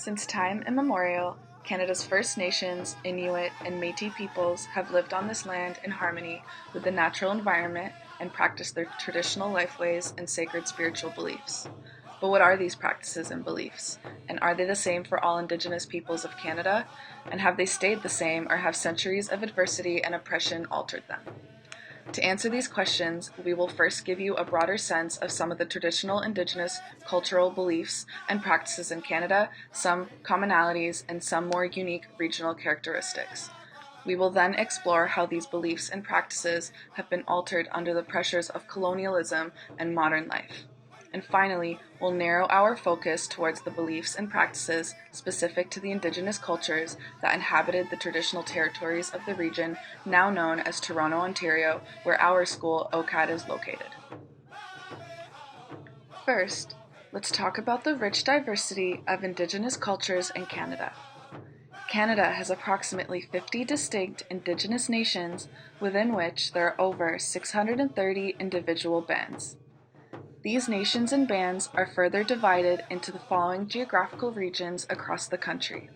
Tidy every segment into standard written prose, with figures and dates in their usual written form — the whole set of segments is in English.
Since time immemorial, Canada's First Nations, Inuit, and Métis peoples have lived on this land in harmony with the natural environment and practiced their traditional lifeways and sacred spiritual beliefs. But what are these practices and beliefs? And are they the same for all Indigenous peoples of Canada? And have they stayed the same, or have centuries of adversity and oppression altered them? To answer these questions, we will first give you a broader sense of some of the traditional Indigenous cultural beliefs and practices in Canada, some commonalities, and some more unique regional characteristics. We will then explore how these beliefs and practices have been altered under the pressures of colonialism and modern life. And finally, we'll narrow our focus towards the beliefs and practices specific to the Indigenous cultures that inhabited the traditional territories of the region now known as Toronto, Ontario, where our school, OCAD, is located. First, let's talk about the rich diversity of Indigenous cultures in Canada. Canada has approximately 50 distinct Indigenous nations, within which there are over 630 individual bands. These nations and bands are further divided into the following geographical regions across the country.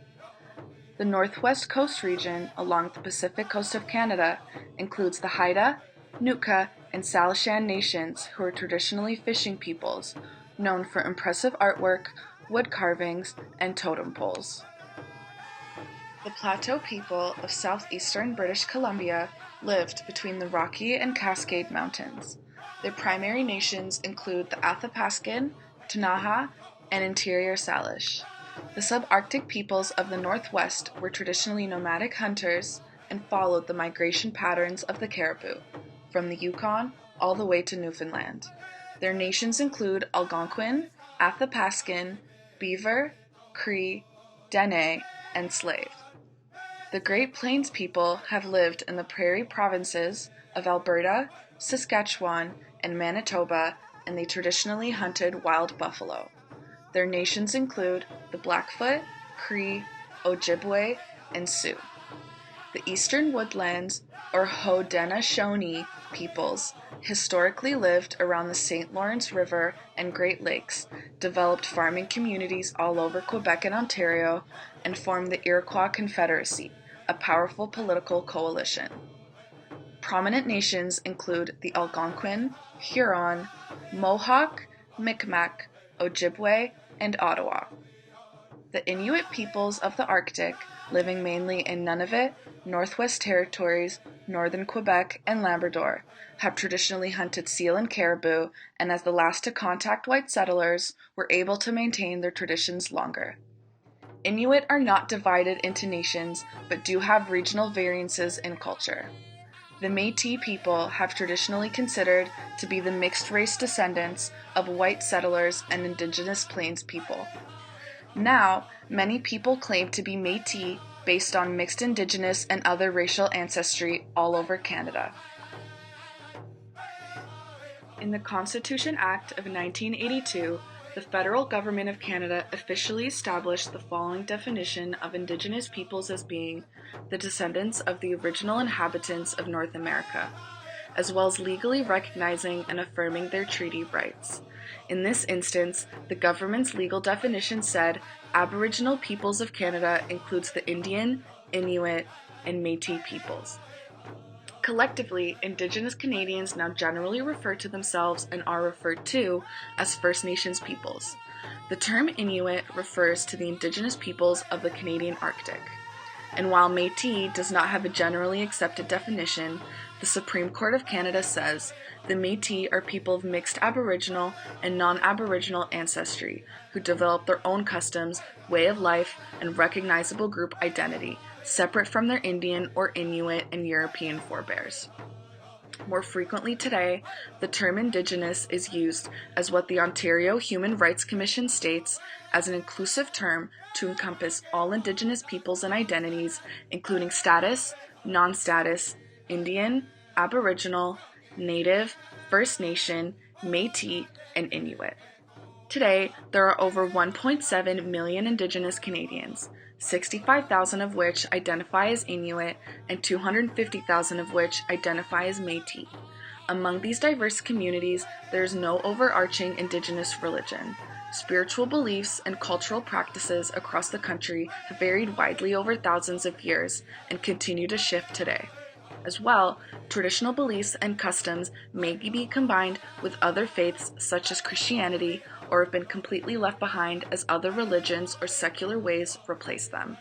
The Northwest Coast region along the Pacific coast of Canada includes the Haida, Nootka, and Salishan nations, who are traditionally fishing peoples, known for impressive artwork, wood carvings, and totem poles. The Plateau people of southeastern British Columbia lived between the Rocky and Cascade Mountains. Their primary nations include the Athapascan, Ktunaxa, and Interior Salish. The subarctic peoples of the Northwest were traditionally nomadic hunters and followed the migration patterns of the caribou, from the Yukon all the way to Newfoundland. Their nations include Algonquin, Athapascan, Beaver, Cree, Dene, and Slave. The Great Plains people have lived in the prairie provinces of Alberta, Saskatchewan, and Manitoba, and they traditionally hunted wild buffalo. Their nations include the Blackfoot, Cree, Ojibwe, and Sioux. The Eastern Woodlands, or Haudenosaunee peoples, historically lived around the St. Lawrence River and Great Lakes, developed farming communities all over Quebec and Ontario, and formed the Iroquois Confederacy, a powerful political coalition. Prominent nations include the Algonquin, Huron, Mohawk, Micmac, Ojibwe, and Ottawa. The Inuit peoples of the Arctic, living mainly in Nunavut, Northwest Territories, northern Quebec, and Labrador, have traditionally hunted seal and caribou, and as the last to contact white settlers, were able to maintain their traditions longer. Inuit are not divided into nations, but do have regional variances in culture. The Métis people have traditionally considered to be the mixed-race descendants of white settlers and Indigenous Plains people. Now, many people claim to be Métis based on mixed Indigenous and other racial ancestry all over Canada. In the Constitution Act of 1982, the federal government of Canada officially established the following definition of Indigenous peoples as being the descendants of the original inhabitants of North America, as well as legally recognizing and affirming their treaty rights. In this instance, the government's legal definition said Aboriginal peoples of Canada includes the Indian, Inuit, and Métis peoples. Collectively, Indigenous Canadians now generally refer to themselves and are referred to as First Nations peoples. The term Inuit refers to the Indigenous peoples of the Canadian Arctic. And while Métis does not have a generally accepted definition, the Supreme Court of Canada says the Métis are people of mixed Aboriginal and non-Aboriginal ancestry who develop their own customs, way of life, and recognizable group identity, separate from their Indian or Inuit and European forebears. More frequently today, the term Indigenous is used as what the Ontario Human Rights Commission states as an inclusive term to encompass all Indigenous peoples and identities, including status, non-status, Indian, Aboriginal, Native, First Nation, Métis, and Inuit. Today, there are over 1.7 million Indigenous Canadians, 65,000 of which identify as Inuit and 250,000 of which identify as Métis. Among these diverse communities, there is no overarching Indigenous religion. Spiritual beliefs and cultural practices across the country have varied widely over thousands of years and continue to shift today. As well, traditional beliefs and customs may be combined with other faiths such as Christianity or have been completely left behind as other religions or secular ways replace them.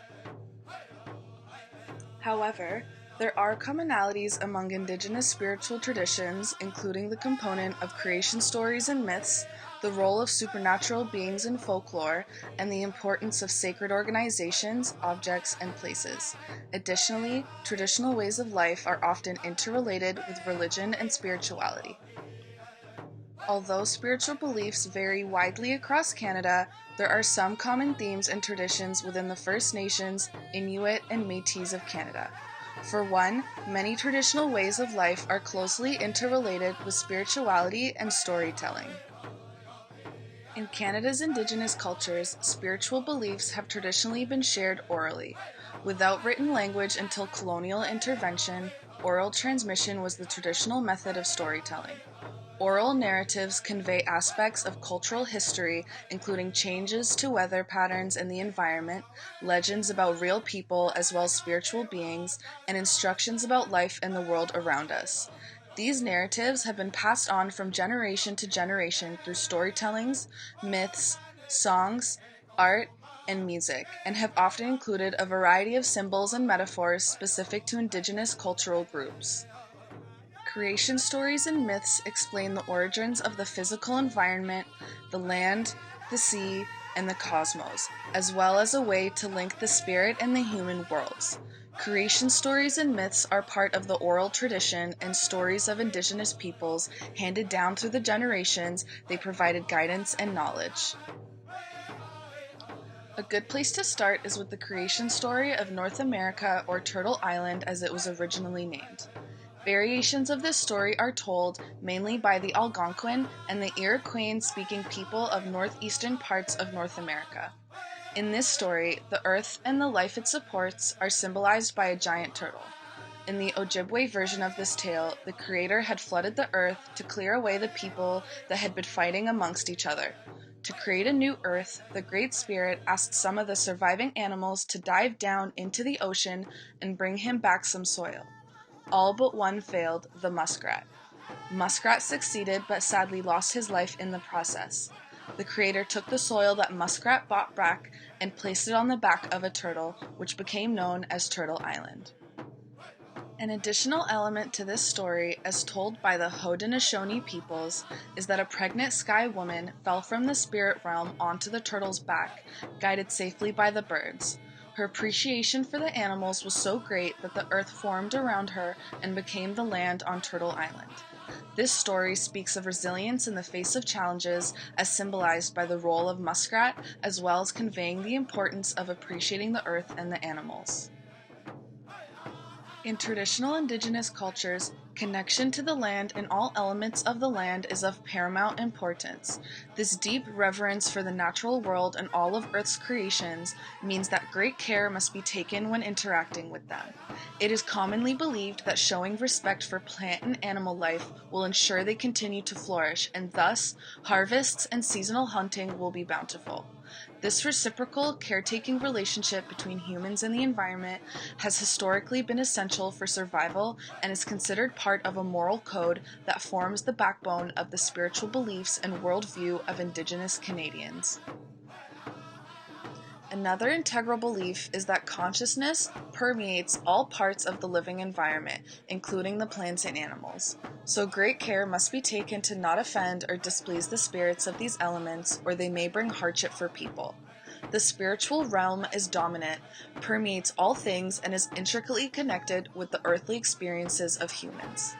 However, there are commonalities among Indigenous spiritual traditions, including the component of creation stories and myths, the role of supernatural beings in folklore, and the importance of sacred organizations, objects, and places. Additionally, traditional ways of life are often interrelated with religion and spirituality. Although spiritual beliefs vary widely across Canada, there are some common themes and traditions within the First Nations, Inuit, and Métis of Canada. For one, many traditional ways of life are closely interrelated with spirituality and storytelling. In Canada's Indigenous cultures, spiritual beliefs have traditionally been shared orally. Without written language until colonial intervention, oral transmission was the traditional method of storytelling. Oral narratives convey aspects of cultural history, including changes to weather patterns and the environment, legends about real people as well as spiritual beings, and instructions about life and the world around us. These narratives have been passed on from generation to generation through storytellings, myths, songs, art, and music, and have often included a variety of symbols and metaphors specific to Indigenous cultural groups. Creation stories and myths explain the origins of the physical environment, the land, the sea, and the cosmos, as well as a way to link the spirit and the human worlds. Creation stories and myths are part of the oral tradition and stories of Indigenous peoples handed down through the generations. They provided guidance and knowledge. A good place to start is with the creation story of North America, or Turtle Island as it was originally named. Variations of this story are told mainly by the Algonquin and the Iroquoian-speaking people of northeastern parts of North America. In this story, the earth and the life it supports are symbolized by a giant turtle. In the Ojibwe version of this tale, the creator had flooded the earth to clear away the people that had been fighting amongst each other. To create a new earth, the Great Spirit asked some of the surviving animals to dive down into the ocean and bring him back some soil. All but one failed, the muskrat. Muskrat succeeded but sadly lost his life in the process. The creator took the soil that Muskrat brought back and placed it on the back of a turtle, which became known as Turtle Island. An additional element to this story, as told by the Haudenosaunee peoples, is that a pregnant sky woman fell from the spirit realm onto the turtle's back, guided safely by the birds. Her appreciation for the animals was so great that the earth formed around her and became the land on Turtle Island. This story speaks of resilience in the face of challenges, as symbolized by the role of Muskrat, as well as conveying the importance of appreciating the earth and the animals. In traditional Indigenous cultures, connection to the land and all elements of the land is of paramount importance. This deep reverence for the natural world and all of Earth's creations means that great care must be taken when interacting with them. It is commonly believed that showing respect for plant and animal life will ensure they continue to flourish, and thus, harvests and seasonal hunting will be bountiful. This reciprocal, caretaking relationship between humans and the environment has historically been essential for survival and is considered part of a moral code that forms the backbone of the spiritual beliefs and worldview of Indigenous Canadians. Another integral belief is that consciousness permeates all parts of the living environment, including the plants and animals. So great care must be taken to not offend or displease the spirits of these elements, or they may bring hardship for people. The spiritual realm is dominant, permeates all things, and is intricately connected with the earthly experiences of humans.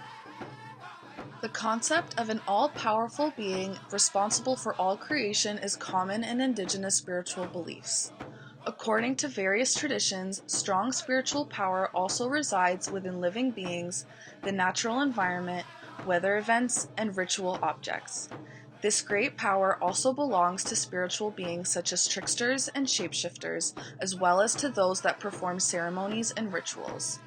The concept of an all-powerful being responsible for all creation is common in Indigenous spiritual beliefs. According to various traditions, strong spiritual power also resides within living beings, the natural environment, weather events, and ritual objects. This great power also belongs to spiritual beings such as tricksters and shapeshifters, as well as to those that perform ceremonies and rituals.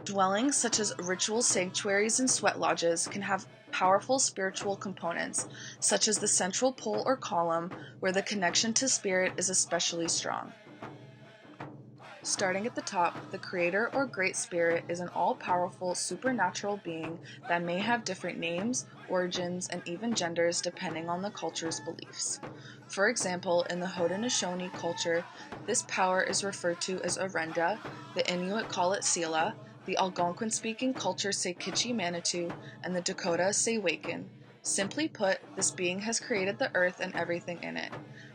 Dwellings such as ritual sanctuaries and sweat lodges can have powerful spiritual components, such as the central pole or column, where the connection to spirit is especially strong. Starting at the top, the Creator or Great Spirit is an all-powerful supernatural being that may have different names, origins, and even genders depending on the culture's beliefs. For example, in the Haudenosaunee culture, this power is referred to as Orenda, the Inuit call it Sela, the Algonquin-speaking cultures say Kichi-Manitou, and the Dakota say Wakin. Simply put, this being has created the earth and everything in it.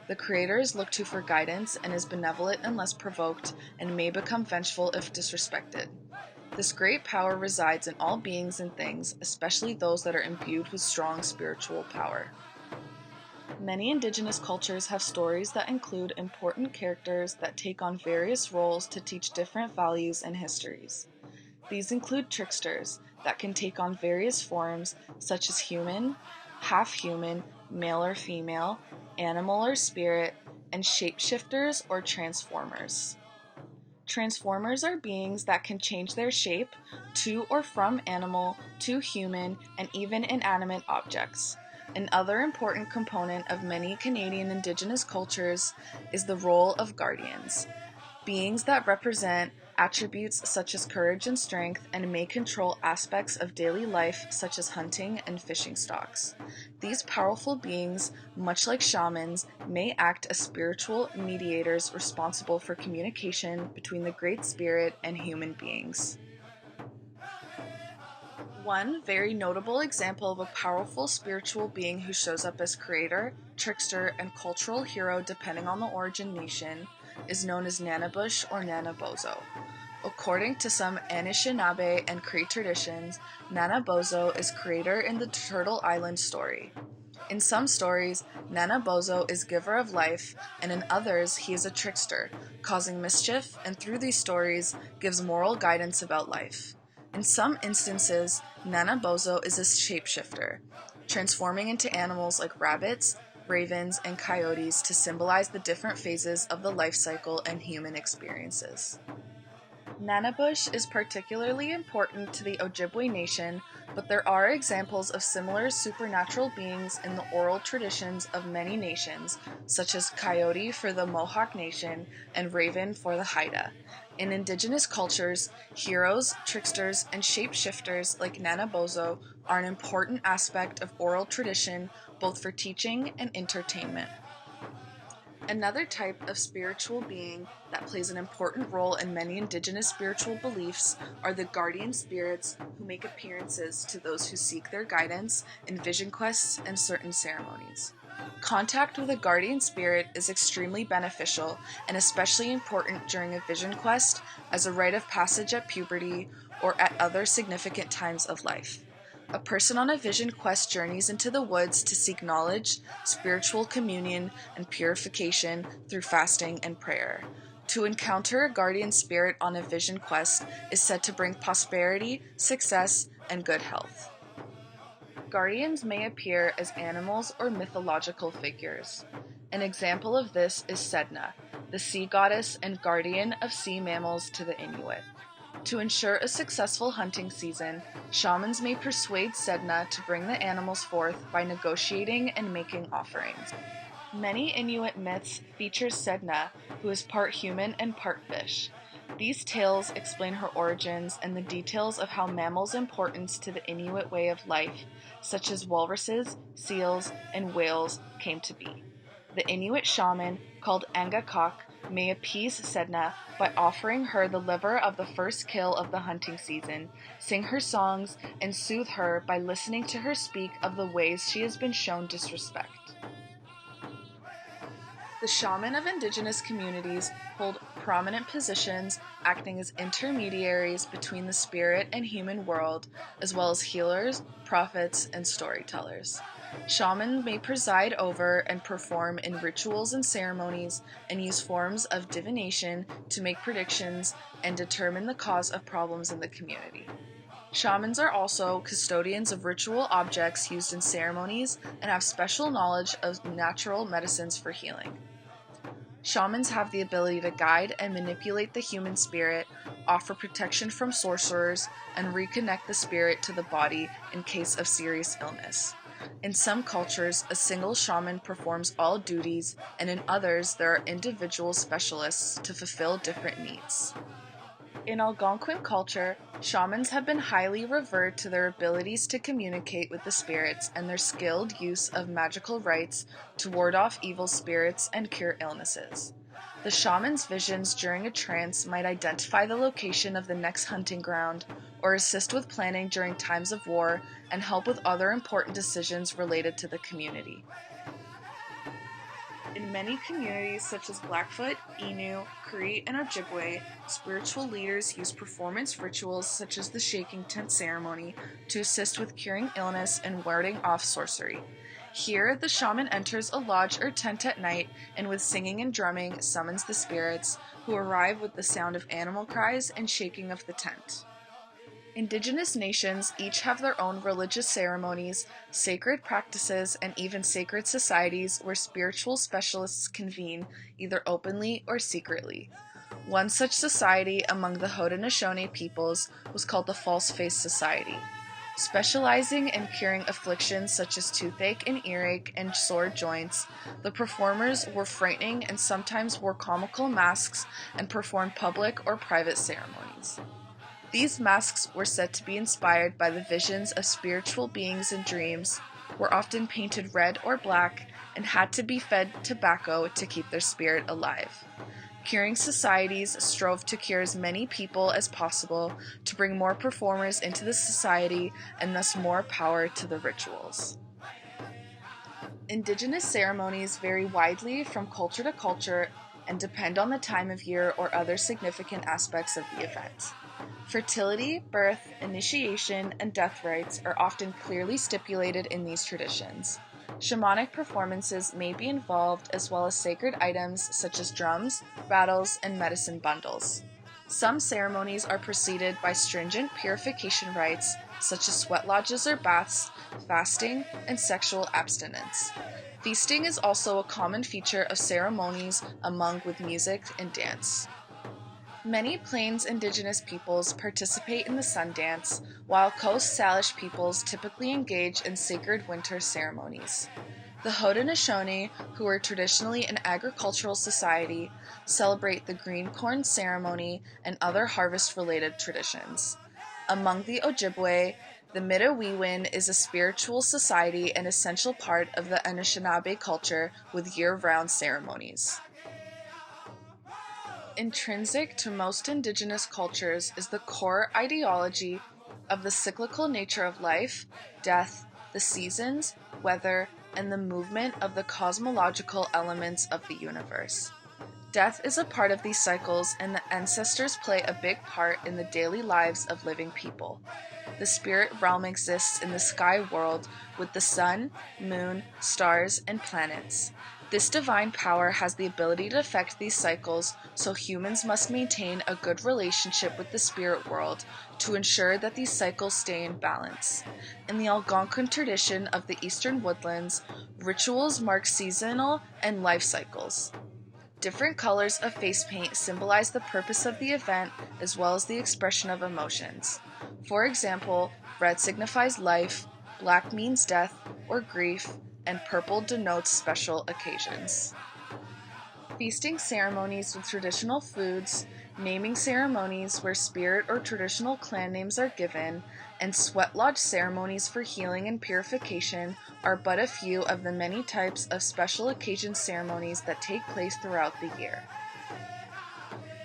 The Creator is looked to for guidance and is benevolent unless provoked, and may become vengeful if disrespected. This great power resides in all beings and things, especially those that are imbued with strong spiritual power. Many Indigenous cultures have stories that include important characters that take on various roles to teach different values and histories. These include tricksters that can take on various forms such as human, half-human, male or female, animal or spirit, and shapeshifters or transformers. Transformers are beings that can change their shape to or from animal to human and even inanimate objects. Another important component of many Canadian Indigenous cultures is the role of guardians, beings that represent attributes such as courage and strength and may control aspects of daily life such as hunting and fishing stocks. These powerful beings, much like shamans, may act as spiritual mediators responsible for communication between the Great Spirit and human beings. One very notable example of a powerful spiritual being who shows up as creator, trickster, and cultural hero depending on the origin nation is known as Nanabush or Nanabozo. According to some Anishinaabe and Cree traditions, Nanabozo is creator in the Turtle Island story. In some stories, Nanabozo is giver of life, and in others he is a trickster, causing mischief, and through these stories gives moral guidance about life. In some instances, Nanabozo is a shapeshifter, transforming into animals like rabbits, ravens, and coyotes to symbolize the different phases of the life cycle and human experiences. Nanabush is particularly important to the Ojibwe Nation, but there are examples of similar supernatural beings in the oral traditions of many nations, such as Coyote for the Mohawk Nation and Raven for the Haida. In Indigenous cultures, heroes, tricksters, and shapeshifters like Nanabozo are an important aspect of oral tradition, both for teaching and entertainment. Another type of spiritual being that plays an important role in many Indigenous spiritual beliefs are the guardian spirits who make appearances to those who seek their guidance in vision quests and certain ceremonies. Contact with a guardian spirit is extremely beneficial and especially important during a vision quest, as a rite of passage at puberty, or at other significant times of life. A person on a vision quest journeys into the woods to seek knowledge, spiritual communion, and purification through fasting and prayer. To encounter a guardian spirit on a vision quest is said to bring prosperity, success, and good health. Guardians may appear as animals or mythological figures. An example of this is Sedna, the sea goddess and guardian of sea mammals to the Inuit. To ensure a successful hunting season, shamans may persuade Sedna to bring the animals forth by negotiating and making offerings. Many Inuit myths feature Sedna, who is part human and part fish. These tales explain her origins and the details of how mammals' importance to the Inuit way of life, such as walruses, seals, and whales, came to be. The Inuit shaman, called Angakok, may appease Sedna by offering her the liver of the first kill of the hunting season, sing her songs, and soothe her by listening to her speak of the ways she has been shown disrespect. The shaman of Indigenous communities hold prominent positions, acting as intermediaries between the spirit and human world, as well as healers, prophets, and storytellers. Shamans may preside over and perform in rituals and ceremonies and use forms of divination to make predictions and determine the cause of problems in the community. Shamans are also custodians of ritual objects used in ceremonies and have special knowledge of natural medicines for healing. Shamans have the ability to guide and manipulate the human spirit, offer protection from sorcerers, and reconnect the spirit to the body in case of serious illness. In some cultures, a single shaman performs all duties, and in others, there are individual specialists to fulfill different needs. In Algonquin culture, shamans have been highly revered to their abilities to communicate with the spirits and their skilled use of magical rites to ward off evil spirits and cure illnesses. The shaman's visions during a trance might identify the location of the next hunting ground, or assist with planning during times of war, and help with other important decisions related to the community. In many communities such as Blackfoot, Innu, Cree, and Ojibwe, spiritual leaders use performance rituals such as the shaking tent ceremony to assist with curing illness and warding off sorcery. Here, the shaman enters a lodge or tent at night and with singing and drumming summons the spirits, who arrive with the sound of animal cries and shaking of the tent. Indigenous nations each have their own religious ceremonies, sacred practices, and even sacred societies where spiritual specialists convene, either openly or secretly. One such society among the Haudenosaunee peoples was called the False Face Society. Specializing in curing afflictions such as toothache and earache and sore joints, the performers were frightening and sometimes wore comical masks and performed public or private ceremonies. These masks were said to be inspired by the visions of spiritual beings in dreams, were often painted red or black, and had to be fed tobacco to keep their spirit alive. Curing societies strove to cure as many people as possible to bring more performers into the society and thus more power to the rituals. Indigenous ceremonies vary widely from culture to culture and depend on the time of year or other significant aspects of the event. Fertility, birth, initiation, and death rites are often clearly stipulated in these traditions. Shamanic performances may be involved, as well as sacred items such as drums, rattles, and medicine bundles. Some ceremonies are preceded by stringent purification rites such as sweat lodges or baths, fasting, and sexual abstinence. Feasting is also a common feature of ceremonies among with music and dance. Many Plains Indigenous peoples participate in the sun dance, while Coast Salish peoples typically engage in sacred winter ceremonies. The Haudenosaunee, who are traditionally an agricultural society, celebrate the green corn ceremony and other harvest-related traditions. Among the Ojibwe, the Midewiwin is a spiritual society and essential part of the Anishinaabe culture with year-round ceremonies. Intrinsic to most Indigenous cultures is the core ideology of the cyclical nature of life, death, the seasons, weather, and the movement of the cosmological elements of the universe. Death is a part of these cycles, and the ancestors play a big part in the daily lives of living people. The spirit realm exists in the sky world with the sun, moon, stars, and planets. This divine power has the ability to affect these cycles, so humans must maintain a good relationship with the spirit world to ensure that these cycles stay in balance. In the Algonquin tradition of the Eastern Woodlands, rituals mark seasonal and life cycles. Different colors of face paint symbolize the purpose of the event as well as the expression of emotions. For example, red signifies life, black means death or grief, and purple denotes special occasions. Feasting ceremonies with traditional foods, naming ceremonies where spirit or traditional clan names are given, and sweat lodge ceremonies for healing and purification are but a few of the many types of special occasion ceremonies that take place throughout the year.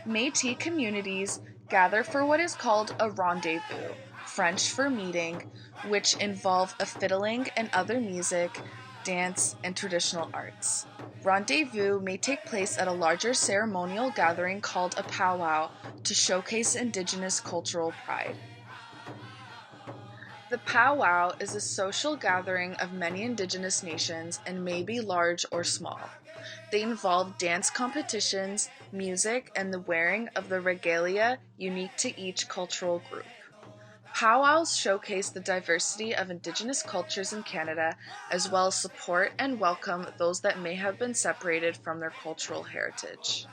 Métis communities gather for what is called a rendezvous, French for meeting, which involve a fiddling and other music, dance, and traditional arts. Rendezvous may take place at a larger ceremonial gathering called a powwow to showcase Indigenous cultural pride. The powwow is a social gathering of many Indigenous nations and may be large or small. They involve dance competitions, music, and the wearing of the regalia unique to each cultural group. Powwows showcase the diversity of Indigenous cultures in Canada, as well as support and welcome those that may have been separated from their cultural heritage.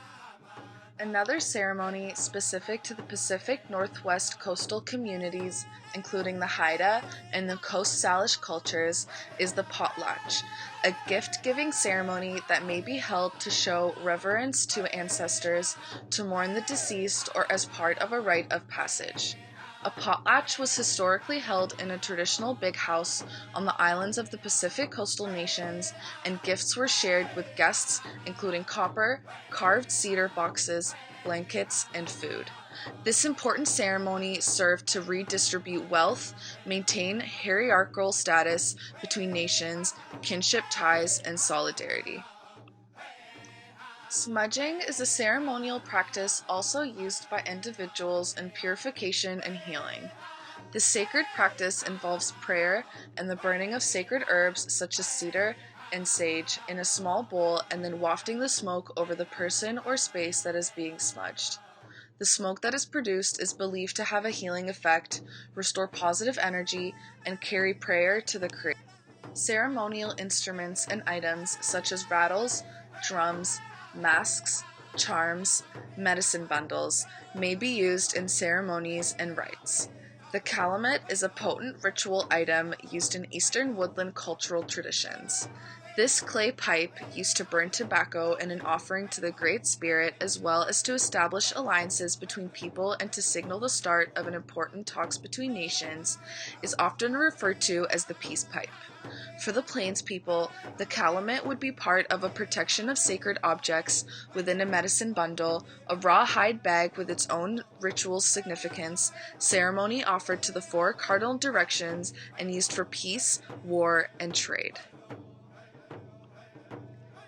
Another ceremony specific to the Pacific Northwest coastal communities, including the Haida and the Coast Salish cultures, is the potlatch, a gift-giving ceremony that may be held to show reverence to ancestors, to mourn the deceased, or as part of a rite of passage. A potlatch was historically held in a traditional big house on the islands of the Pacific coastal nations, and gifts were shared with guests, including copper, carved cedar boxes, blankets, and food. This important ceremony served to redistribute wealth, maintain hierarchical status between nations, kinship ties, and solidarity. Smudging is a ceremonial practice also used by individuals in purification and healing. This sacred practice involves prayer and the burning of sacred herbs such as cedar and sage in a small bowl and then wafting the smoke over the person or space that is being smudged. The smoke that is produced is believed to have a healing effect, restore positive energy, and carry prayer to the Creator. Ceremonial instruments and items such as rattles, drums, masks, charms, medicine bundles may be used in ceremonies and rites. The calumet is a potent ritual item used in Eastern woodland cultural traditions. This clay pipe, used to burn tobacco in an offering to the Great Spirit, as well as to establish alliances between people and to signal the start of an important talks between nations, is often referred to as the peace pipe. For the Plains people, the calumet would be part of a protection of sacred objects within a medicine bundle, a rawhide bag with its own ritual significance, ceremony offered to the four cardinal directions, and used for peace, war, and trade.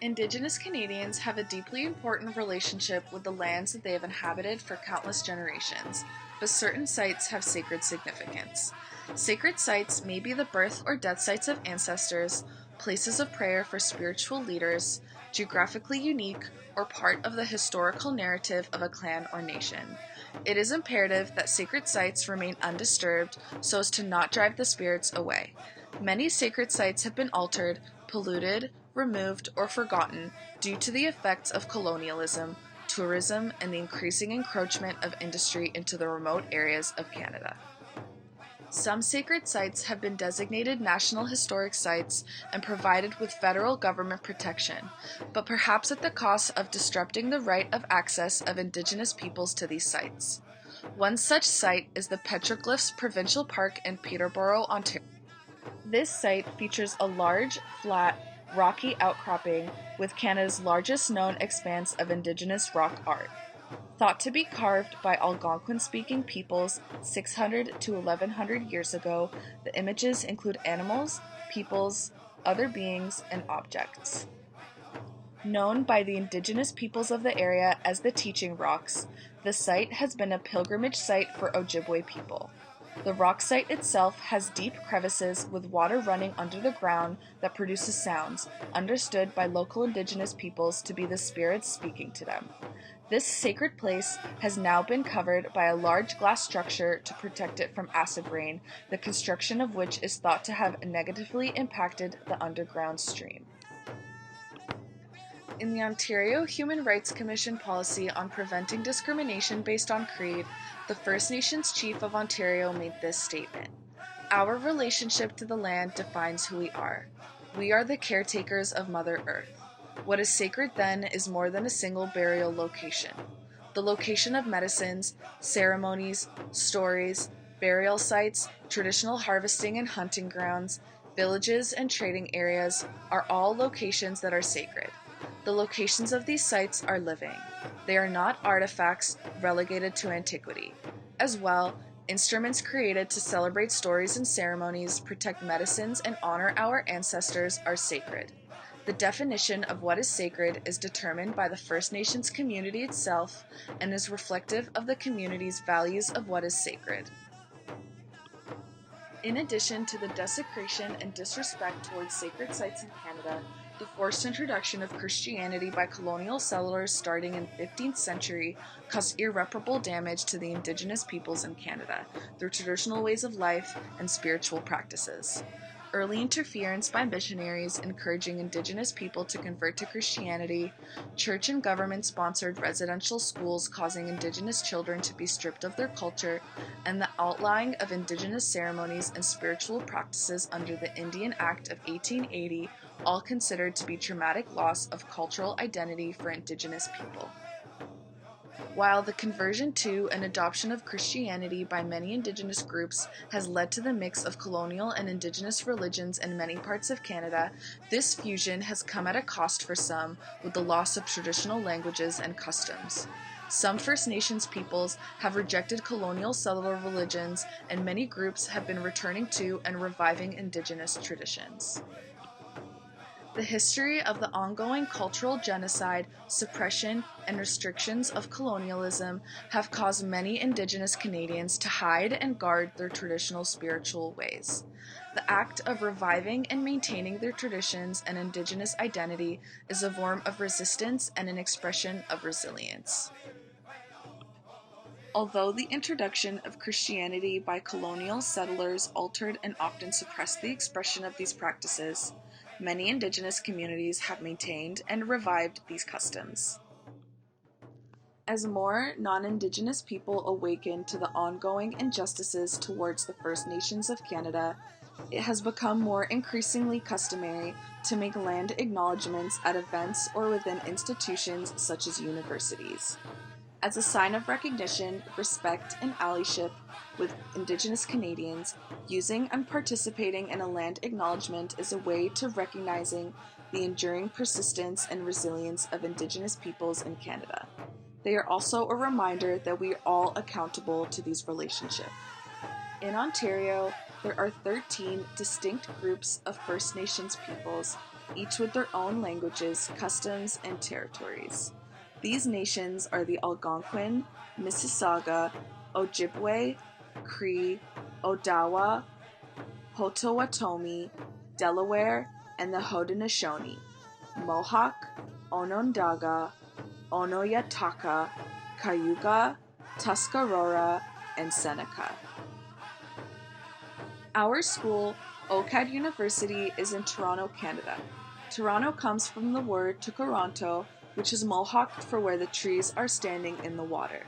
Indigenous Canadians have a deeply important relationship with the lands that they have inhabited for countless generations, but certain sites have sacred significance. Sacred sites may be the birth or death sites of ancestors, places of prayer for spiritual leaders, geographically unique, or part of the historical narrative of a clan or nation. It is imperative that sacred sites remain undisturbed so as to not drive the spirits away. Many sacred sites have been altered, polluted, removed, or forgotten due to the effects of colonialism, tourism, and the increasing encroachment of industry into the remote areas of Canada. Some sacred sites have been designated National Historic Sites and provided with federal government protection, but perhaps at the cost of disrupting the right of access of Indigenous peoples to these sites. One such site is the Petroglyphs Provincial Park in Peterborough, Ontario. This site features a large, flat, rocky outcropping with Canada's largest known expanse of Indigenous rock art. Thought to be carved by Algonquin-speaking peoples 600 to 1100 years ago, the images include animals, peoples, other beings, and objects. Known by the Indigenous peoples of the area as the Teaching Rocks, the site has been a pilgrimage site for Ojibwe people. The rock site itself has deep crevices with water running under the ground that produces sounds, understood by local Indigenous peoples to be the spirits speaking to them. This sacred place has now been covered by a large glass structure to protect it from acid rain, the construction of which is thought to have negatively impacted the underground stream. In the Ontario Human Rights Commission policy on preventing discrimination based on creed, the First Nations Chief of Ontario made this statement: "Our relationship to the land defines who we are. We are the caretakers of Mother Earth. What is sacred then is more than a single burial location. The location of medicines, ceremonies, stories, burial sites, traditional harvesting and hunting grounds, villages and trading areas are all locations that are sacred. The locations of these sites are living. They are not artifacts relegated to antiquity. As well, instruments created to celebrate stories and ceremonies, protect medicines, and honor our ancestors are sacred. The definition of what is sacred is determined by the First Nations community itself and is reflective of the community's values of what is sacred." In addition to the desecration and disrespect towards sacred sites in Canada, the forced introduction of Christianity by colonial settlers starting in the 15th century caused irreparable damage to the Indigenous peoples in Canada, their traditional ways of life and spiritual practices. Early interference by missionaries encouraging Indigenous people to convert to Christianity, church and government-sponsored residential schools causing Indigenous children to be stripped of their culture, and the outlawing of Indigenous ceremonies and spiritual practices under the Indian Act of 1880, all considered to be traumatic loss of cultural identity for Indigenous people. While the conversion to and adoption of Christianity by many Indigenous groups has led to the mix of colonial and Indigenous religions in many parts of Canada, this fusion has come at a cost for some, with the loss of traditional languages and customs. Some First Nations peoples have rejected colonial settler religions, and many groups have been returning to and reviving Indigenous traditions. The history of the ongoing cultural genocide, suppression, and restrictions of colonialism have caused many Indigenous Canadians to hide and guard their traditional spiritual ways. The act of reviving and maintaining their traditions and Indigenous identity is a form of resistance and an expression of resilience. Although the introduction of Christianity by colonial settlers altered and often suppressed the expression of these practices, many Indigenous communities have maintained and revived these customs. As more non-Indigenous people awaken to the ongoing injustices towards the First Nations of Canada, it has become more increasingly customary to make land acknowledgements at events or within institutions such as universities. As a sign of recognition, respect, and allyship with Indigenous Canadians, using and participating in a land acknowledgement is a way to recognizing the enduring persistence and resilience of Indigenous peoples in Canada. They are also a reminder that we are all accountable to these relationships. In Ontario, there are 13 distinct groups of First Nations peoples, each with their own languages, customs, and territories. These nations are the Algonquin, Mississauga, Ojibwe, Cree, Odawa, Potawatomi, Delaware, and the Haudenosaunee, Mohawk, Onondaga, Onoyataka, Cayuga, Tuscarora, and Seneca. Our school, OCAD University, is in Toronto, Canada. Toronto comes from the word Tukaronto, which is Mohawk for where the trees are standing in the water.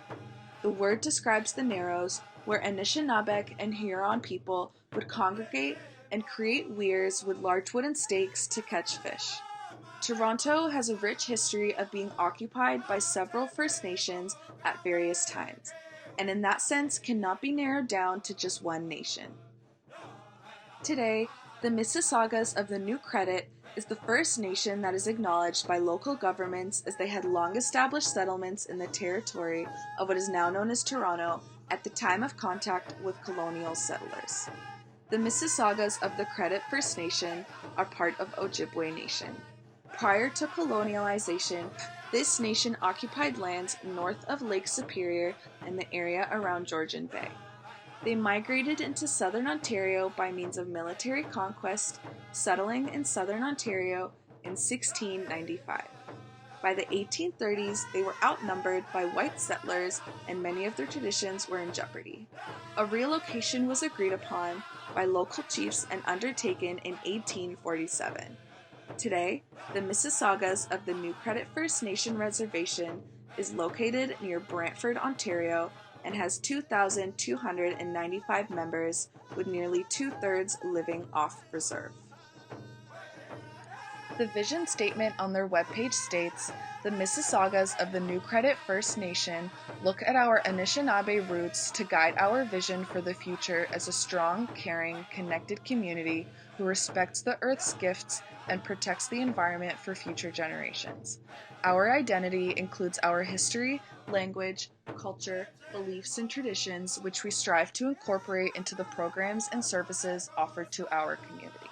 The word describes the Narrows, where Anishinaabeg and Huron people would congregate and create weirs with large wooden stakes to catch fish. Toronto has a rich history of being occupied by several First Nations at various times, and in that sense cannot be narrowed down to just one nation. Today, the Mississaugas of the New Credit is the first nation that is acknowledged by local governments, as they had long established settlements in the territory of what is now known as Toronto at the time of contact with colonial settlers. The Mississaugas of the Credit First Nation are part of Ojibwe Nation. Prior to colonialization, this nation occupied lands north of Lake Superior and the area around Georgian Bay. They migrated into southern Ontario by means of military conquest, settling in southern Ontario in 1695. By the 1830s, they were outnumbered by white settlers, and many of their traditions were in jeopardy. A relocation was agreed upon by local chiefs and undertaken in 1847. Today, the Mississaugas of the New Credit First Nation Reservation is located near Brantford, Ontario, and has 2,295 members, with nearly two-thirds living off reserve. The vision statement on their webpage states, "The Mississaugas of the New Credit First Nation look at our Anishinaabe roots to guide our vision for the future as a strong, caring, connected community who respects the Earth's gifts and protects the environment for future generations. Our identity includes our history, language, culture, beliefs, and traditions, which we strive to incorporate into the programs and services offered to our community."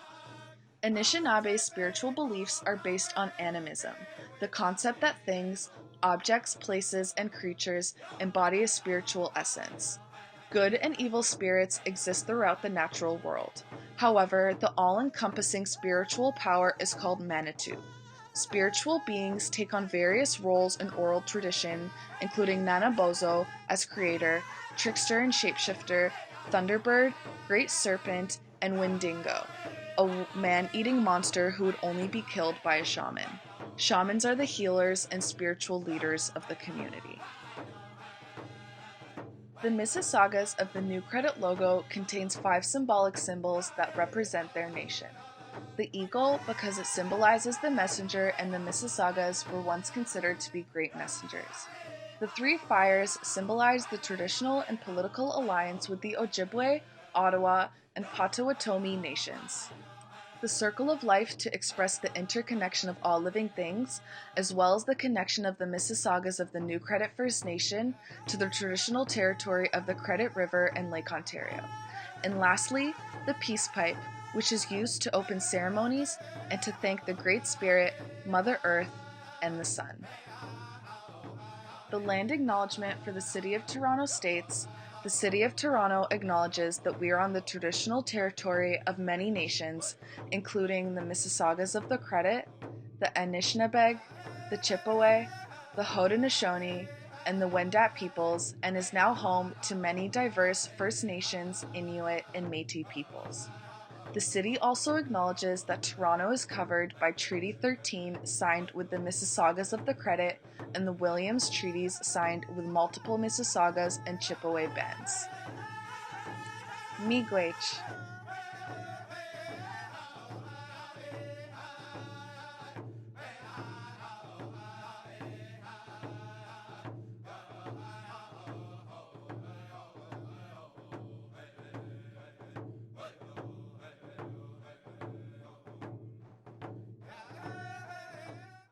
Anishinabe's spiritual beliefs are based on animism, the concept that things, objects, places, and creatures embody a spiritual essence. Good and evil spirits exist throughout the natural world. However, the all-encompassing spiritual power is called Manitou. Spiritual beings take on various roles in oral tradition, including Nanabozo as creator, trickster and shapeshifter, Thunderbird, Great Serpent, and Wendigo, a man-eating monster who would only be killed by a shaman. Shamans are the healers and spiritual leaders of the community. The Mississaugas of the New Credit logo contains 5 symbolic symbols that represent their nation. The eagle, because it symbolizes the messenger, and the Mississaugas were once considered to be great messengers. The 3 fires symbolize the traditional and political alliance with the Ojibwe, Ottawa, and Potawatomi nations. The circle of life to express the interconnection of all living things, as well as the connection of the Mississaugas of the New Credit First Nation to the traditional territory of the Credit River and Lake Ontario. And lastly, the peace pipe, which is used to open ceremonies and to thank the Great Spirit, Mother Earth, and the Sun. The land acknowledgement for the City of Toronto states, "The City of Toronto acknowledges that we are on the traditional territory of many nations, including the Mississaugas of the Credit, the Anishinaabeg, the Chippewa, the Haudenosaunee, and the Wendat peoples, and is now home to many diverse First Nations, Inuit, and Métis peoples." The city also acknowledges that Toronto is covered by Treaty 13 signed with the Mississaugas of the Credit and the Williams Treaties signed with multiple Mississaugas and Chippewa bands. Miigwech.